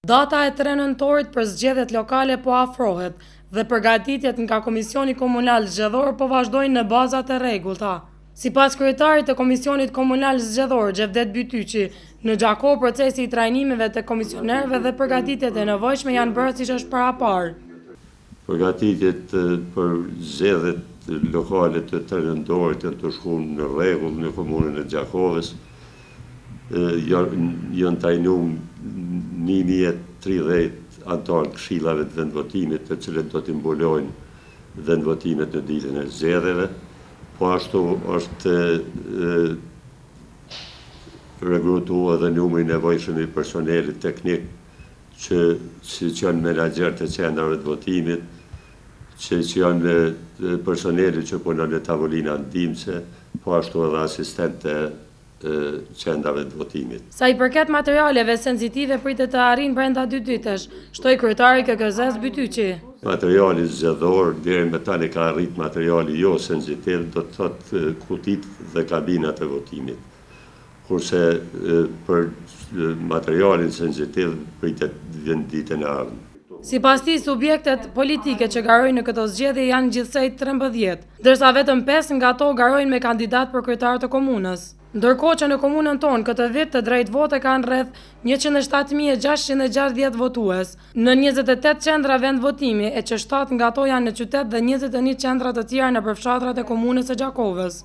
Data e 3 nëntorit për zgjedhjet lokale po afrohet dhe përgatitjet nga Komisioni Komunal Zgjedhor po vazhdojnë në bazat e rregullta. Sipas kryetarit të Komisionit Komunal Zgjedhor Xhevdet Bytyçi, në Gjakov procesi i trajnimeve të komisionerëve dhe përgatitjet e nevojshme janë bërë siç është parapar. Përgatitjet për zgjedhjet lokale të 3 nëntorit janë të shkuar në rregull në komunën e Gjakovës. Janë trajnuar 1030 antar këshillave të vendvotimit, të cilët do të mbulojnë vendvotimet në ditën e zgjedhjeve. Po ashtu është regrutuar edhe numri i nevojshëm i personelit teknik, që janë menaxher të qendrave të votimit, që janë personeli që punon në tavolina ndihmëse, po ashtu edhe asistentë qendrave të votimit. Sa i përket materialeve sensitive pritet të arrijnë brenda 2 ditësh, shtoi kryetari KKZ-s Bytyçi. Materiali zgjedhor deri më tani ka arrit materiali jo sensitiv, do të thotë kutitë dhe kabinat e votimit. Kurse për materialin sensitiv pritet ditën e ardhshme. Sipas tij, subjektet politike që garojnë në këto zgjedhje janë gjithsej 13, ndërsa vetëm 5 nga ato garojnë me kandidat për kryetar të komunës. Ndërkohë që në komunën tonë këtë vit të drejtë vote kanë rreth 107.660 votues në 28 qendra vendvotimi, e që 7 nga ato janë në qytet dhe 21 qendra të tjera në përfshatrat e komunës së Gjakovës.